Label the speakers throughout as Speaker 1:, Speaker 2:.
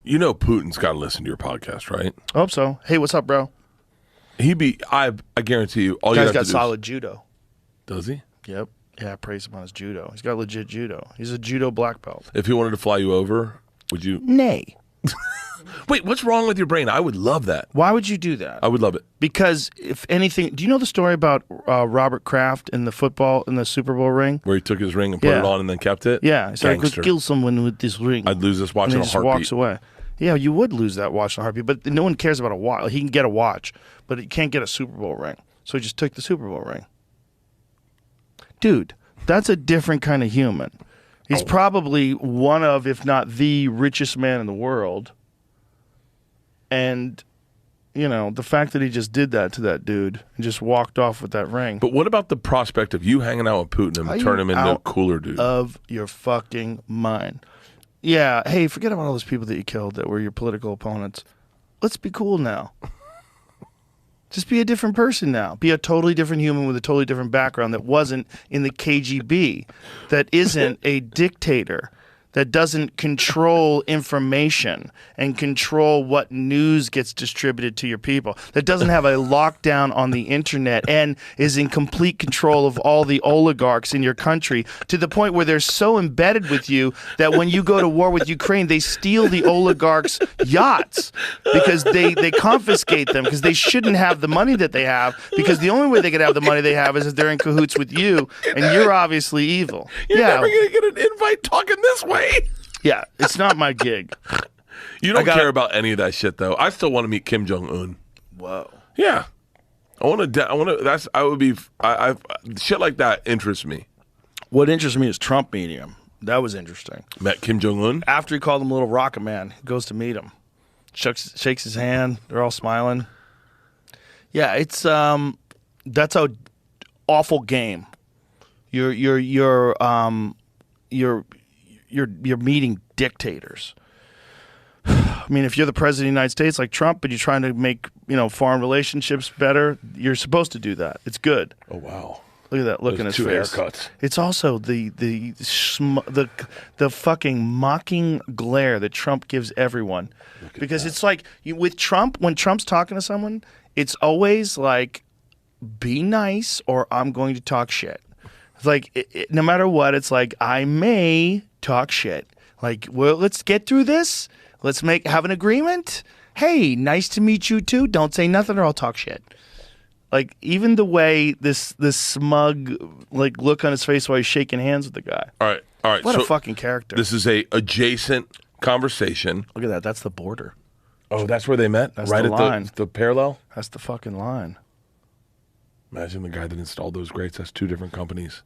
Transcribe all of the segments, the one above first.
Speaker 1: You know Putin's got to listen to your podcast, right?
Speaker 2: I hope so. Hey, what's up, bro?
Speaker 1: I guarantee you, all you
Speaker 2: Guy's
Speaker 1: have to
Speaker 2: got
Speaker 1: do
Speaker 2: solid judo.
Speaker 1: Does he?
Speaker 2: Yep. Yeah, I praise him on his judo. He's got legit judo. He's a judo black belt.
Speaker 1: If he wanted to fly you over, would you?
Speaker 2: Nay.
Speaker 1: Wait, what's wrong with your brain? I would love that.
Speaker 2: Why would you do that?
Speaker 1: I would love it.
Speaker 2: Because if anything, do you know the story about Robert Kraft in the Super Bowl ring?
Speaker 1: Where he took his ring and put it on and then kept it?
Speaker 2: Yeah. He's like, I could kill someone with this ring.
Speaker 1: I'd lose this watch in a heartbeat.
Speaker 2: And he just walks away. Yeah, you would lose that watch in a heartbeat, but no one cares about a watch. He can get a watch, but he can't get a Super Bowl ring. So he just took the Super Bowl ring. Dude, that's a different kind of human. He's probably one of, if not the richest man in the world. And, you know, the fact that he just did that to that dude and just walked off with that ring.
Speaker 1: But what about the prospect of you hanging out with Putin and turn him into a cooler dude?
Speaker 2: Of your fucking mind. Yeah, hey, forget about all those people that you killed that were your political opponents. Let's be cool now. Just be a different person now. Be a totally different human with a totally different background that wasn't in the KGB, that isn't a dictator, that doesn't control information and control what news gets distributed to your people, that doesn't have a lockdown on the internet and is in complete control of all the oligarchs in your country to the point where they're so embedded with you that when you go to war with Ukraine, they steal the oligarchs' yachts because they confiscate them because they shouldn't have the money that they have, because the only way they could have the money they have is if they're in cahoots with you, and you're obviously evil.
Speaker 1: You're never going to get an invite talking this way.
Speaker 2: Yeah, it's not my gig.
Speaker 1: You don't care about any of that shit, though. I still want to meet Kim Jong Un.
Speaker 2: Whoa.
Speaker 1: Yeah, shit like that interests me.
Speaker 2: What interests me is Trump meeting him. That was interesting.
Speaker 1: Met Kim Jong Un
Speaker 2: after he called him Little Rocket Man. He goes to meet him, shakes his hand. They're all smiling. Yeah, it's that's a awful game. You're meeting dictators. I mean, if you're the president of the United States like Trump and you're trying to make, foreign relationships better, you're supposed to do that. It's good.
Speaker 1: Oh, wow.
Speaker 2: Look at that look in his face.
Speaker 1: 2 haircuts.
Speaker 2: It's also the fucking mocking glare that Trump gives everyone. Because it's like with Trump, when Trump's talking to someone, it's always like, be nice or I'm going to talk shit. It's like, no matter what, it's like, I may talk shit. Like, well, let's get through this. Let's have an agreement. Hey, nice to meet you too. Don't say nothing or I'll talk shit. Like, even the way this smug look on his face while he's shaking hands with the guy.
Speaker 1: All right.
Speaker 2: What a fucking character.
Speaker 1: This is a adjacent conversation.
Speaker 2: Look at that. That's the border.
Speaker 1: Oh, that's where they met?
Speaker 2: That's
Speaker 1: right
Speaker 2: the line.
Speaker 1: At the parallel?
Speaker 2: That's the fucking line.
Speaker 1: Imagine the guy that installed those grates. That's 2 different companies.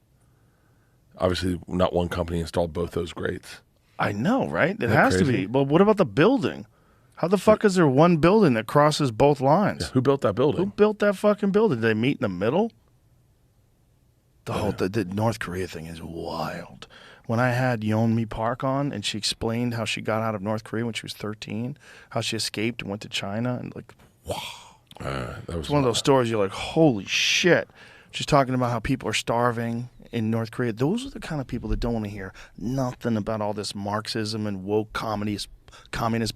Speaker 1: Obviously, not one company installed both those grates.
Speaker 2: I know, right? It has to be. But what about the building? How the fuck is there one building that crosses both lines?
Speaker 1: Yeah, who built that building?
Speaker 2: Who built that fucking building? Did they meet in the middle? The North Korea thing is wild. When I had Yeonmi Park on and she explained how she got out of North Korea when she was 13, how she escaped and went to China, and wow.
Speaker 1: That was
Speaker 2: one of those stories you're like, holy shit. She's talking about how people are starving in North Korea. Those are the kind of people that don't want to hear nothing about all this Marxism and woke communist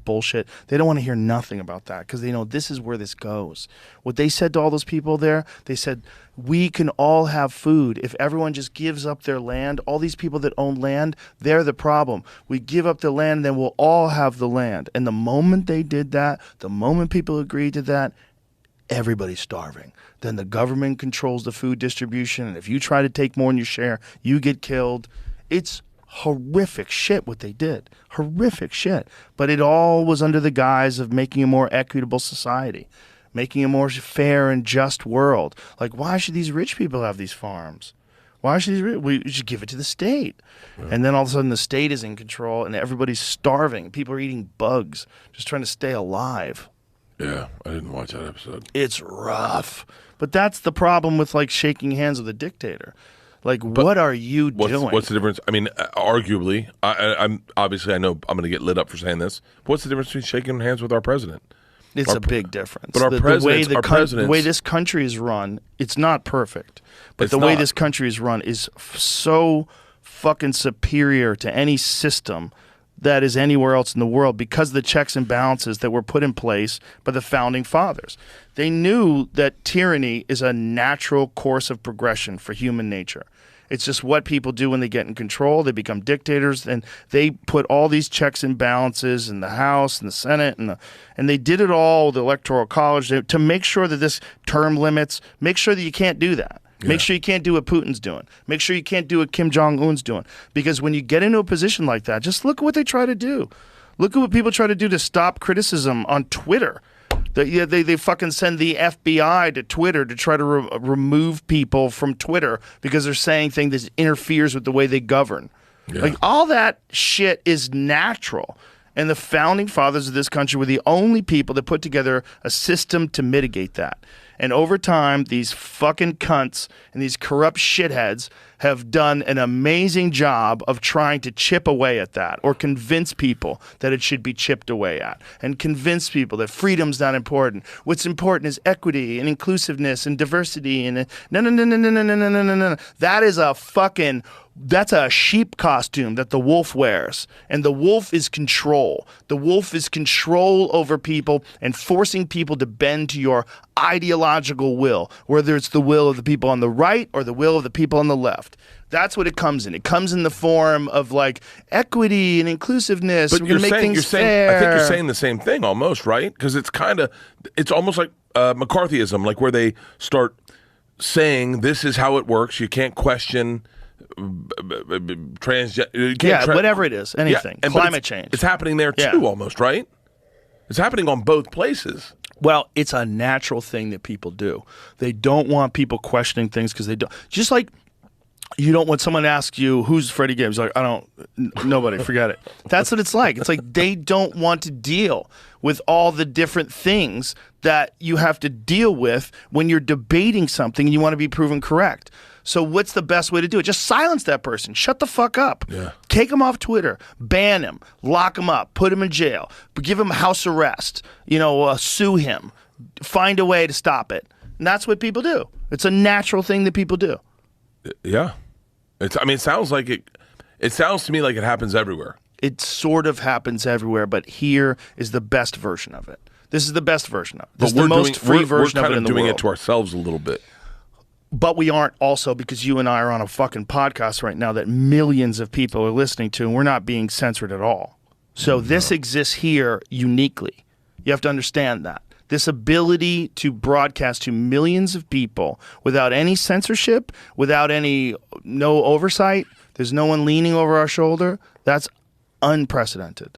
Speaker 2: bullshit. They don't want to hear nothing about that because they know this is where this goes. What they said to all those people there, they said, we can all have food if everyone just gives up their land. All these people that own land, they're the problem. We give up the land, then we'll all have the land. And the moment they did that, the moment people agreed to that, everybody's starving. Then the government controls the food distribution, and if you try to take more than your share, you get killed. It's horrific shit what they did. Horrific shit. But it all was under the guise of making a more equitable society, making a more fair and just world. Like, why should these rich people have these farms? Why should we should give it to the state? Yeah. And then all of a sudden the state is in control and everybody's starving. People are eating bugs, just trying to stay alive.
Speaker 1: Yeah, I didn't watch that episode.
Speaker 2: It's rough. But that's the problem with shaking hands with a dictator. What are you doing?
Speaker 1: What's the difference? I mean, arguably, I'm obviously I know I'm going to get lit up for saying this. But what's the difference between shaking hands with our president?
Speaker 2: It's a big difference.
Speaker 1: But
Speaker 2: the way this country is run, it's not perfect. But the way this country is run is so fucking superior to any system that is anywhere else in the world because of the checks and balances that were put in place by the founding fathers. They knew that tyranny is a natural course of progression for human nature. It's just what people do when they get in control. They become dictators, and they put all these checks and balances in the House and the Senate, and they did it all with the Electoral College to make sure that this term limits, make sure that you can't do that. Yeah. Make sure you can't do what Putin's doing. Make sure you can't do what Kim Jong-un's doing. Because when you get into a position like that, just look at what they try to do. Look at what people try to do to stop criticism on Twitter. They fucking send the FBI to Twitter to try to remove people from Twitter because they're saying things that interferes with the way they govern. Yeah. Like, all that shit is natural. And the founding fathers of this country were the only people that put together a system to mitigate that. And over time, these fucking cunts and these corrupt shitheads have done an amazing job of trying to chip away at that, or convince people that it should be chipped away at, and convince people that freedom's not important. What's important is equity and inclusiveness and diversity. And no. That is a fucking... That's a sheep costume that the wolf wears. And the wolf is control. The wolf is control over people and forcing people to bend to your ideological will, whether it's the will of the people on the right or the will of the people on the left. That's what it comes in. It comes in the form of like equity and inclusiveness.
Speaker 1: But
Speaker 2: we're going to make things fair.
Speaker 1: I think you're saying the same thing almost, right? Because it's almost like McCarthyism, like where they start saying this is how it works. You can't question
Speaker 2: whatever it is, anything.
Speaker 1: Yeah,
Speaker 2: climate change.
Speaker 1: It's happening there too, almost, right? It's happening on both places.
Speaker 2: Well, it's a natural thing that people do. They don't want people questioning things because they don't. Just like you don't want someone to ask you, who's Freddie Gibbs? Like, nobody, forget it. That's what it's like. It's like they don't want to deal with all the different things that you have to deal with when you're debating something and you want to be proven correct. So what's the best way to do it? Just silence that person. Shut the fuck up.
Speaker 1: Yeah.
Speaker 2: Take him off Twitter. Ban him. Lock him up. Put him in jail. Give him house arrest. Sue him. Find a way to stop it. And that's what people do. It's a natural thing that people do.
Speaker 1: Yeah. It sounds like it. It sounds to me like it happens everywhere.
Speaker 2: It sort of happens everywhere, but here is the best version of it. This is the best version of it. This is the most free version of it in the world. We're kind of
Speaker 1: doing it to ourselves a little bit.
Speaker 2: But we aren't also, because you and I are on a fucking podcast right now that millions of people are listening to, and we're not being censored at all. So this exists here uniquely. You have to understand that. This ability to broadcast to millions of people without any censorship, without no oversight, there's no one leaning over our shoulder, that's unprecedented.